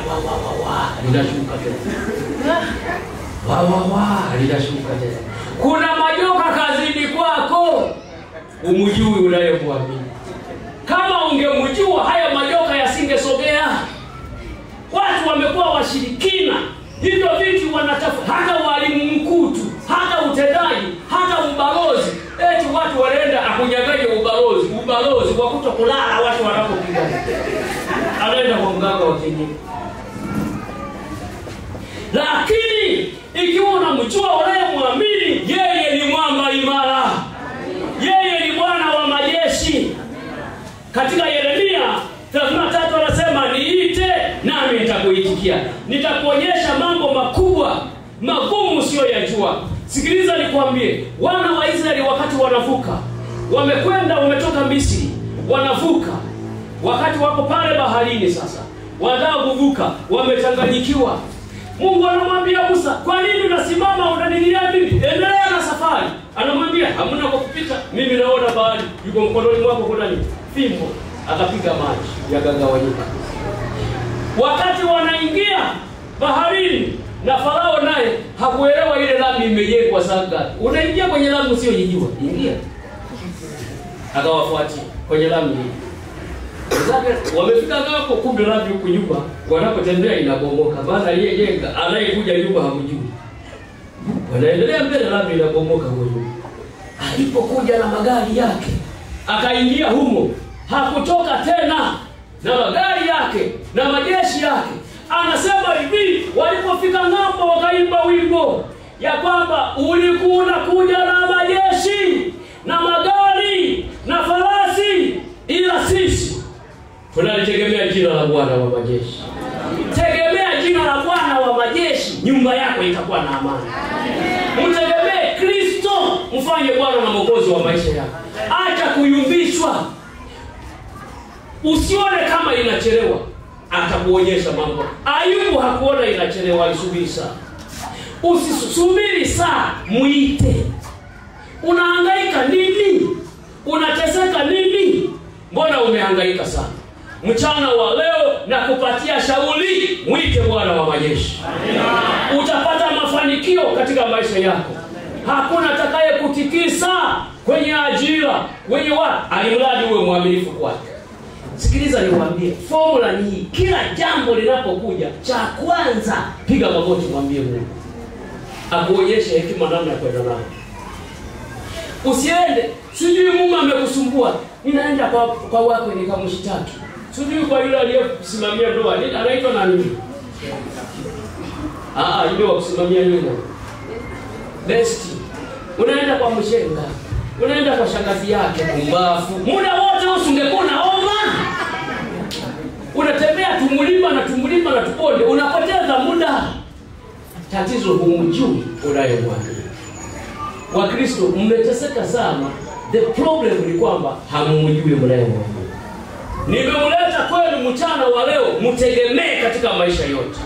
linashuka tena. Linashuka tena. Kuna majoka kazini kwako, umjui unayemwamini. Kama ungemjua haya majoka yasingesogea. Watu wamekuwa washirikina. Hivyo vitu wanatafuta, hata walimu mkuu tu, hata utendaji, hata ubalozi. Eti watu wanaenda akunyang'anya ubalozi kwa kutokulala watu wanapopigana. Anaenda kwa mganga wa kienyeji. Lakini ikiwa unamjua unayemwamini, yeye ni mwamba imara. Yeye ni Bwana wa majeshi. Katika Yeremia 33 anasema niite nami nitakuitikia. Nitakuonyesha mambo makubwa, magumu usiyoyajua. Sikiliza nikwambie, wana wa Israeli wakati wanavuka, wametoka Misri, wanavuka. Wakati wako pale baharini sasa, wanataka kuvuka, wamechanganyikiwa. Mungu anamwambia Musa, kwa nini unasimama unanililia mimi? Endelea na safari. Anamwambia, hamna kwa kupita. Mimi naona bahari, yuko mkononi mwako kuna nini? Fimbo. Akapiga maji yakagawanyika. Wakati wanaingia baharini, na Farao naye hakuelewa ile lami imejengwa sanga. Unaingia kwenye lami usiyojijua, ingia. Akawafuatia kwenye lami. Wazake wamefika hapo, kumbe lami huko nyuma wanapotembea inabomoka. Maana aliyejenga anayekuja nyuma hamjui. Wanaendelea mbele, lami inabomoka huko nyuma. Alipokuja na magari yake, akaingia humo, hakutoka tena na magari yake na majeshi yake. Anasema hivi, walipofika ng'ambo wakaimba wimbo ya kwamba ulikuwa unakuja na majeshi na magari na farasi, ila sisi tunalitegemea jina la Bwana wa majeshi. Tegemea jina la Bwana wa majeshi, nyumba yako itakuwa na amani. Mtegemee Kristo, mfanye Bwana na Mwokozi wa maisha yako. Acha kuyumbishwa. Usione kama inachelewa, atakuonyesha mambo. Ayubu hakuona inachelewa, alisubiri saa. Usisubiri saa, muite. Unahangaika nini? Unateseka nini? Mbona umehangaika sana? Mchana wa leo na kupatia shauri, muite Bwana wa majeshi. Utapata mafanikio katika maisha yako. Hakuna atakaye kutikisa kwenye ajira, wenye watu, alimradi uwe mwaminifu kwake. Sikiliza niwaambie, formula ni kila jambo linapokuja, cha kwanza piga magoti mwambie Mungu. Akuonyeshe hekima namna ya kwenda nayo. Usiende, sijui Mungu amekusumbua, ninaenda kwa wako nikamshtaki. Sijui kwa yule aliyesimamia ndoa, anaitwa nani? Yule wa kusimamia yule. Besti. Unaenda kwa mshenga. Unaenda kwa shangazi yake kumbafu. Muda wote usingekuwa naomba. Unatembea tumulima na tuponde, unapoteza muda. Tatizo humjui unayemwamini. Wakristo mmeteseka sana The problem ni kwamba hamumjui mrembo. Nimemleta kwenu mchana wa leo mtegemee katika maisha yote.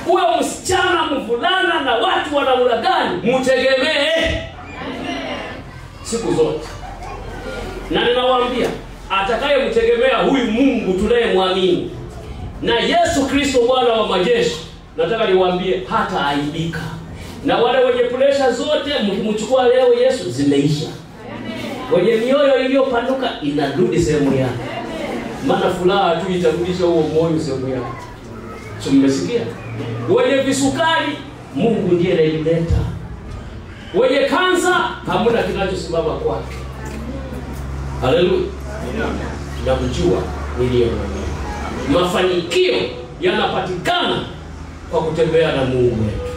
Uwe msichana, mvulana na watu wanamlagani, mtegemee siku zote. Na ninawaambia atakayemtegemea huyu Mungu tunayemwamini na Yesu Kristo Bwana wa majeshi, nataka niwaambie hata aibika. Na wale wenye pressure zote mkimchukua leo Yesu zimeisha. Wenye mioyo iliyopanuka inarudi sehemu yake. Maana furaha tu itarudisha huo moyo sehemu yake. Tumesikia? Wenye visukari Mungu ndiye anayeleta. Wenye kansa hamuna kinachosimama kwake. Haleluya. Na kujua niliyomwambia. Mafanikio yanapatikana kwa kutembea na Mungu wetu.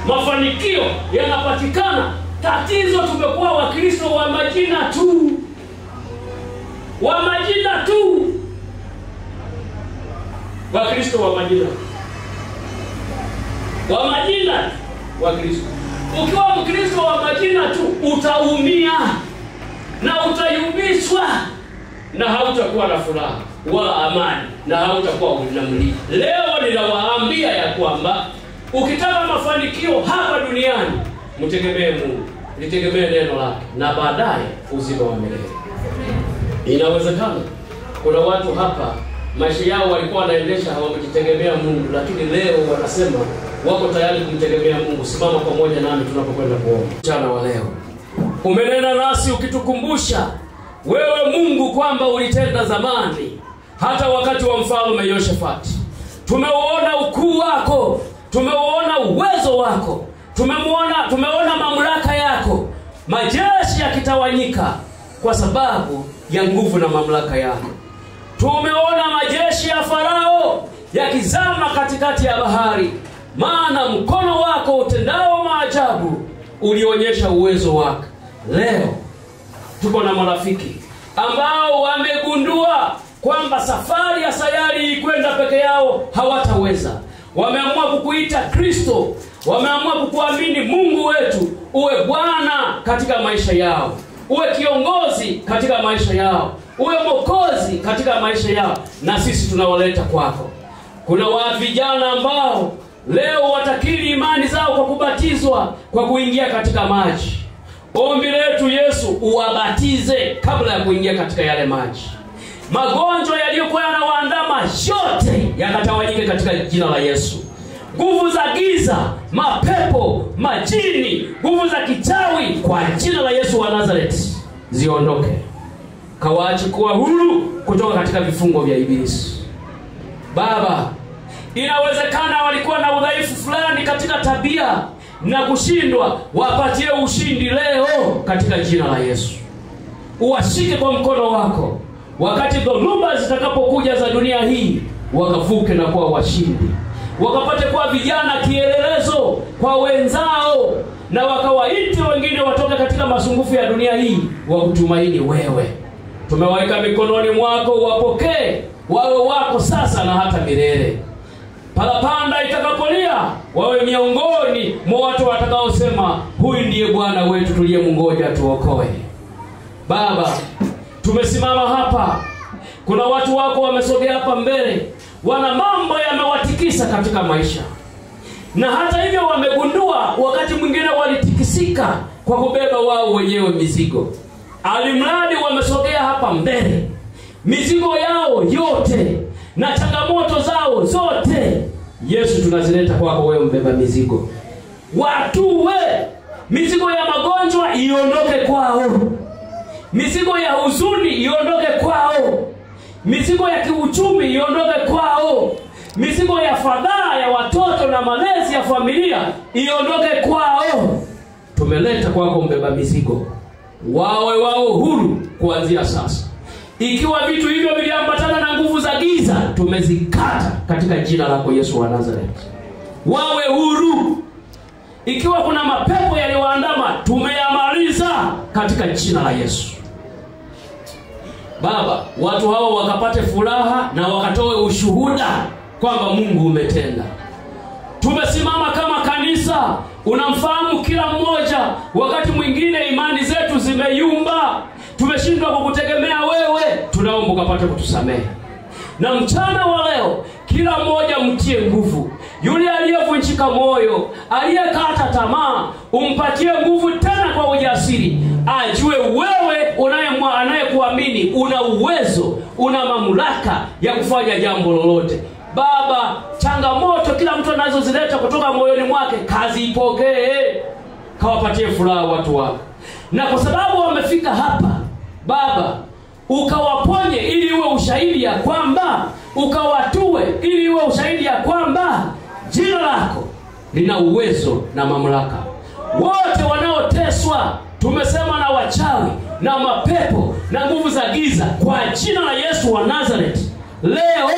Mafanikio yanapatikana. Tatizo tumekuwa Wakristo wa majina tu. Wa majina tu. Wakristo wa majina. Wa majina wa Kristo. Ukiwa Mkristo wa majina tu utaumia na utayumbishwa na hautakuwa na furaha wala amani na hautakuwa unamli. Leo ninawaambia ya kwamba ukitaka mafanikio hapa duniani mtegemee Mungu, litegemee neno lake na baadaye uzima wa milele. Inawezekana kuna watu hapa maisha yao walikuwa wanaendesha hawamtegemea Mungu, lakini leo wanasema wako tayari kumtegemea Mungu. Simama pamoja nami tunapokwenda kuomba. Mchana wa leo umenena nasi ukitukumbusha wewe Mungu kwamba ulitenda zamani hata wakati wa mfalme Yehoshafati. Tumeuona ukuu wako, tumeuona uwezo wako, tumeona mamlaka yako, majeshi yakitawanyika kwa sababu ya nguvu na mamlaka yako. Tumeona majeshi ya Farao yakizama katikati ya bahari, maana mkono wako utendao maajabu ulionyesha uwezo wako. Leo tuko na marafiki ambao wamegundua kwamba safari ya sayari kwenda peke yao hawataweza. Wameamua kukuita Kristo, wameamua kukuamini Mungu wetu uwe Bwana katika maisha yao, uwe kiongozi katika maisha yao, uwe mwokozi katika maisha yao, na sisi tunawaleta kwako. Kuna watu vijana ambao leo watakiri imani zao kwa kubatizwa, kwa kuingia katika maji. Ombi letu Yesu uwabatize kabla ya kuingia katika yale maji. Magonjwa yaliyokuwa yanawaandama yote yakatawanyike katika jina la Yesu. Nguvu za giza, mapepo, majini, nguvu za kichawi kwa jina la Yesu wa Nazareti ziondoke. Kawaache kuwa huru kutoka katika vifungo vya ibilisi. Baba, inawezekana walikuwa na udhaifu fulani katika tabia na kushindwa, wapatie ushindi leo katika jina la Yesu. Uwashike kwa mkono wako wakati dhoruba zitakapokuja za dunia hii, wakavuke na kuwa washindi. Wakapate kuwa vijana kielelezo kwa wenzao, na wakawaite wengine watoke katika masumbufu ya dunia hii wakutumaini wewe. Tumewaweka mikononi mwako, wapokee wawe wako sasa na hata milele. Parapanda itakapolia wawe miongoni mwa watu watakaosema huyu ndiye Bwana wetu tuliyemngoja tuokoe. Baba, tumesimama hapa, kuna watu wako wamesogea hapa mbele, wana mambo yamewatikisa katika maisha, na hata hivyo wamegundua wakati mwingine walitikisika kwa kubeba wao wenyewe mizigo. Alimradi wamesogea hapa mbele, mizigo yao yote na changamoto zao zote Yesu tunazileta kwako wewe mbeba mizigo. Watuwe mizigo ya magonjwa iondoke kwao, mizigo ya huzuni iondoke kwao, mizigo ya kiuchumi iondoke kwao, mizigo ya fadhaa ya watoto na malezi ya familia iondoke kwao. Tumeleta kwako mbeba mizigo, wawe wao huru kuanzia sasa. Ikiwa vitu hivyo viliambatana na nguvu za giza, tumezikata katika jina lako Yesu wa Nazareti. Wawe huru. Ikiwa kuna mapepo yaliyoandama, tumeyamaliza katika jina la Yesu. Baba, watu hao wakapate furaha na wakatoe ushuhuda kwamba Mungu umetenda. Tumesimama kama kanisa, unamfahamu kila mmoja. Wakati mwingine imani zetu zimeyumba, tumeshindwa kukutegemea wewe, tunaomba ukapate kutusamehe. Na mchana wa leo kila mmoja mtie nguvu. Yule aliyevunjika moyo, aliyekata tamaa, umpatie nguvu tena kwa ujasiri. Ajue wewe anayekuamini una uwezo, una mamlaka ya kufanya jambo lolote. Baba, changamoto kila mtu anazozileta kutoka moyoni mwake, kazi ipokee. Kawapatie furaha watu wako. Na kwa sababu wamefika hapa, Baba, ukawaponye ili uwe ushahidi ya kwamba, ukawatue ili uwe ushahidi ya kwamba jina lako lina uwezo na mamlaka. Wote wanaoteswa, tumesema na wachawi na mapepo na nguvu za giza, kwa jina la Yesu wa Nazareth, leo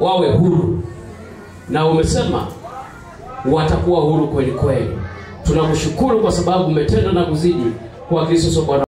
wawe huru. Na umesema watakuwa huru kweli kweli. Tunakushukuru kwa sababu umetenda na kuzidi kwa Kristo Bwana.